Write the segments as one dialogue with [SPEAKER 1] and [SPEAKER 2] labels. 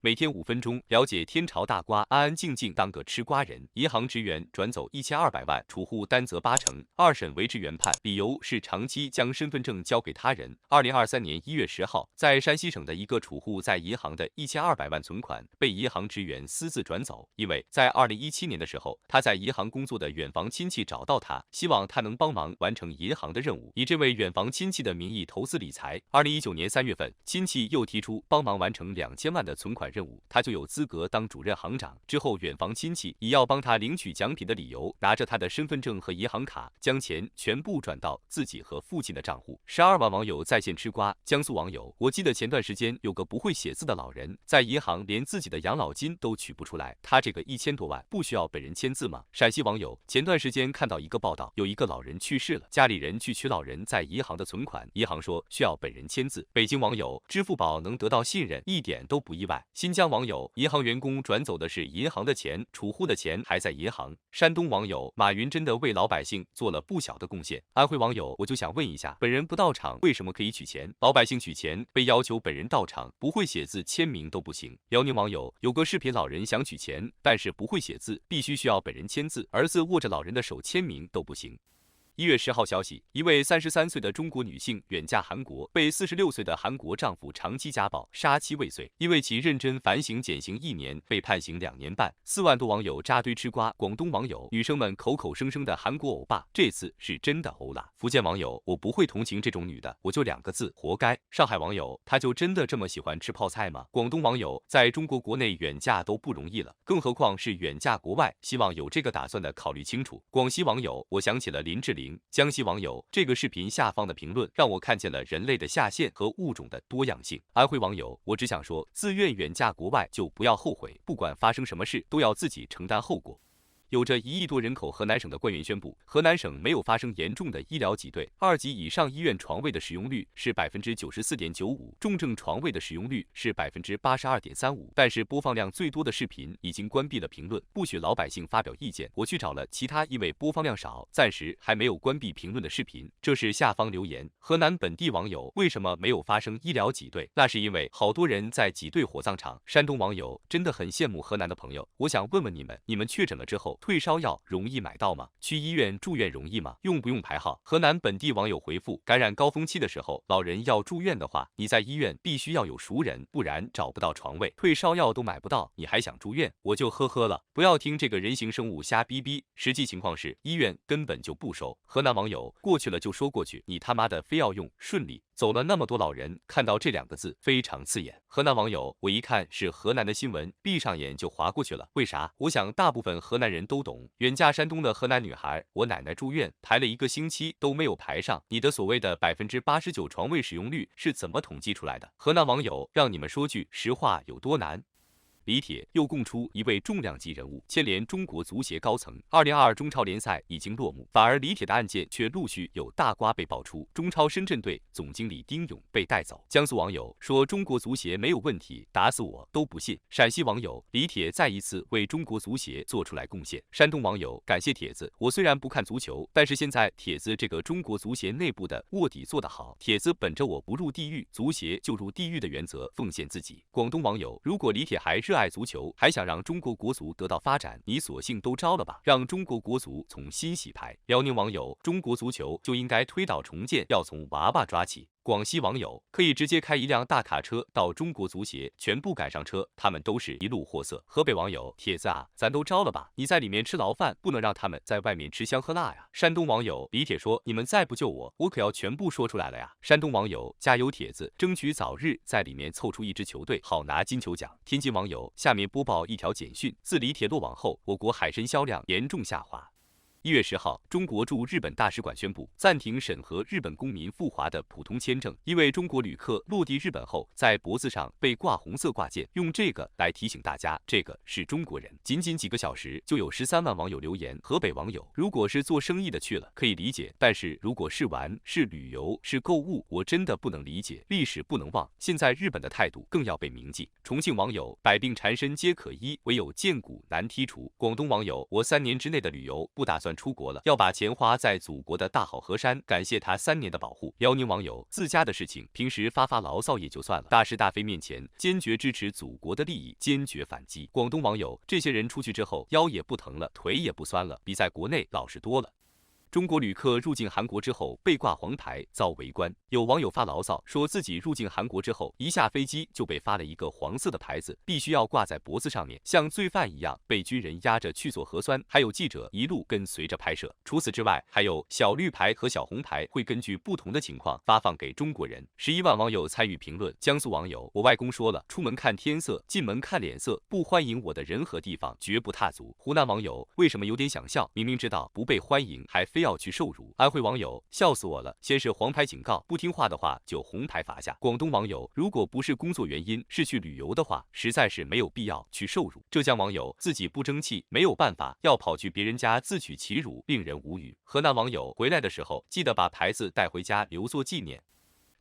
[SPEAKER 1] 每天5分钟，了解天朝大瓜，安安静静当个吃瓜人。银行职员转走1200万，储户担责8成，二审为之原判，理由是长期将身份证交给他人。2023年1月10号，在山西省的一个储户在银行的1200万存款被银行职员私自转走，因为在2017年的时候，他在银行工作的远房亲戚找到他，希望他能帮忙完成银行的任务，以这位远房亲戚的名义投资理财。2019年3月份，亲戚又提出帮忙完成2000万的存款任务，他就有资格当主任行长。之后，远房亲戚以要帮他领取奖品的理由，拿着他的身份证和银行卡，将钱全部转到自己和父亲的账户。12万网友在线吃瓜。江苏网友：我记得前段时间有个不会写字的老人，在银行连自己的养老金都取不出来，他这个1000多万不需要本人签字吗？陕西网友：前段时间看到一个报道，有一个老人去世了，家里人去取老人在银行的存款，银行说需要本人签字。北京网友：支付宝能得到信任，一点都不意外。新疆网友：银行员工转走的是银行的钱，储户的钱还在银行。山东网友：马云真的为老百姓做了不小的贡献。安徽网友：我就想问一下，本人不到场为什么可以取钱？老百姓取钱被要求本人到场，不会写字签名都不行。辽宁网友：有个视频，老人想取钱，但是不会写字，必须需要本人签字，儿子握着老人的手签名都不行。1月10号消息，一位33岁的中国女性远嫁韩国，被46岁的韩国丈夫长期家暴，杀妻未遂，因为其认真反省减刑1年，被判刑2年半。4万多网友扎堆吃瓜。广东网友：女生们口口声声的韩国欧巴，这次是真的欧了。福建网友：我不会同情这种女的，我就2个字，活该。上海网友：她就真的这么喜欢吃泡菜吗？广东网友：在中国国内远嫁都不容易了，更何况是远嫁国外，希望有这个打算的考虑清楚。广西网友：我想起了林志玲。江西网友：这个视频下方的评论让我看见了人类的下限和物种的多样性。安徽网友：我只想说，自愿远嫁国外就不要后悔，不管发生什么事都要自己承担后果。有着1亿多人口河南省的官员宣布，河南省没有发生严重的医疗挤兑，2级以上医院床位的使用率是94.95%，重症床位的使用率是82.35%。但是播放量最多的视频已经关闭了评论，不许老百姓发表意见。我去找了其他因为播放量少，暂时还没有关闭评论的视频。这是下方留言。河南本地网友：为什么没有发生医疗挤兑？那是因为好多人在挤兑火葬场。山东网友：真的很羡慕河南的朋友，我想问问你们确诊了之后，退烧药容易买到吗？去医院住院容易吗？用不用排号？河南本地网友回复：感染高峰期的时候，老人要住院的话，你在医院必须要有熟人，不然找不到床位，退烧药都买不到，你还想住院？我就呵呵了。不要听这个人形生物瞎逼逼，实际情况是医院根本就不收。河南网友：过去了就说过去，你他妈的非要用顺利。走了那么多老人，看到这2个字非常刺眼。河南网友：我一看是河南的新闻，闭上眼就划过去了。为啥？我想大部分河南人都懂。远嫁山东的河南女孩：我奶奶住院排了1个星期都没有排上，你的所谓的89%床位使用率是怎么统计出来的？河南网友：让你们说句实话有多难？李铁又供出一位重量级人物，牵连中国足协高层。2022中超联赛已经落幕，反而李铁的案件却陆续有大瓜被爆出。中超深圳队总经理丁勇被带走。江苏网友说中国足协没有问题，打死我都不信。陕西网友：李铁再一次为中国足协做出来贡献。山东网友：感谢帖子，我虽然不看足球，但是现在帖子这个中国足协内部的卧底做得好。帖子本着我不入地狱，足协就入地狱的原则奉献自己。广东网友：如果李铁还热爱足球，还想让中国国足得到发展，你索性都招了吧，让中国国足重新洗牌。辽宁网友：中国足球就应该推倒重建，要从娃娃抓起。广西网友：可以直接开一辆大卡车到中国足协，全部赶上车，他们都是一路货色。河北网友：帖子啊，咱都招了吧，你在里面吃牢饭，不能让他们在外面吃香喝辣呀。山东网友：李铁说，你们再不救我，我可要全部说出来了呀。山东网友：加油帖子，争取早日在里面凑出一支球队，好拿金球奖。天津网友：下面播报一条简讯，自李铁落网后，我国海参销量严重下滑。1月10号，中国驻日本大使馆宣布暂停审核日本公民赴华的普通签证。一位中国旅客落地日本后，在脖子上被挂红色挂件，用这个来提醒大家，这个是中国人。仅几个小时就有13万网友留言。河北网友：如果是做生意的去了，可以理解，但是如果是玩、是旅游、是购物，我真的不能理解。历史不能忘，现在日本的态度更要被铭记。重庆网友：百病缠身皆可医，唯有剑骨难剔除。广东网友：我3年之内的旅游不打算算出国了，要把钱花在祖国的大好河山，感谢他3年的保护。辽宁网友自家的事情平时发发牢骚也就算了，大是大非面前坚决支持祖国的利益，坚决反击。广东网友这些人出去之后腰也不疼了，腿也不酸了，比在国内老实多了。中国旅客入境韩国之后被挂黄牌遭围观，有网友发牢骚说自己入境韩国之后，一下飞机就被发了一个黄色的牌子，必须要挂在脖子上面，像罪犯一样被军人押着去做核酸，还有记者一路跟随着拍摄。除此之外，还有小绿牌和小红牌会根据不同的情况发放给中国人。11万网友参与评论。江苏网友：我外公说了，出门看天色，进门看脸色，不欢迎我的人和地方绝不踏足。湖南网友：为什么有点想笑？明明知道不被欢迎，还非要去受辱。安徽网友：笑死我了，先是黄牌警告，不听话的话就红牌罚下。广东网友：如果不是工作原因，是去旅游的话，实在是没有必要去受辱。浙江网友：自己不争气，没有办法，要跑去别人家自取其辱，令人无语。河南网友：回来的时候记得把牌子带回家留作纪念。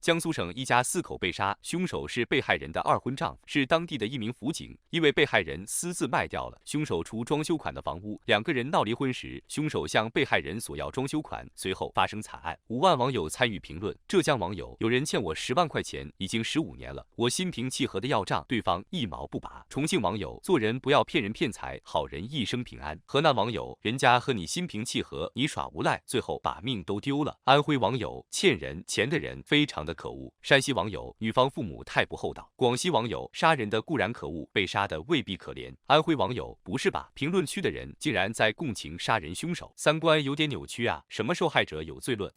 [SPEAKER 1] 江苏省一家4口被杀，凶手是被害人的2婚丈夫，是当地的一名辅警，因为被害人私自卖掉了凶手出装修款的房屋，2个人闹离婚时，凶手向被害人索要装修款，随后发生惨案。5万网友参与评论。浙江网友：有人欠我10万块钱，已经15年了，我心平气和的要账，对方1毛不拔。重庆网友：做人不要骗人骗财，好人一生平安。河南网友：人家和你心平气和，你耍无赖，最后把命都丢了。安徽网友：欠人钱的人非常的可恶。山西网友：女方父母太不厚道。广西网友：杀人的固然可恶，被杀的未必可怜。安徽网友：不是吧，评论区的人竟然在共情杀人凶手，三观有点扭曲啊，什么受害者有罪论。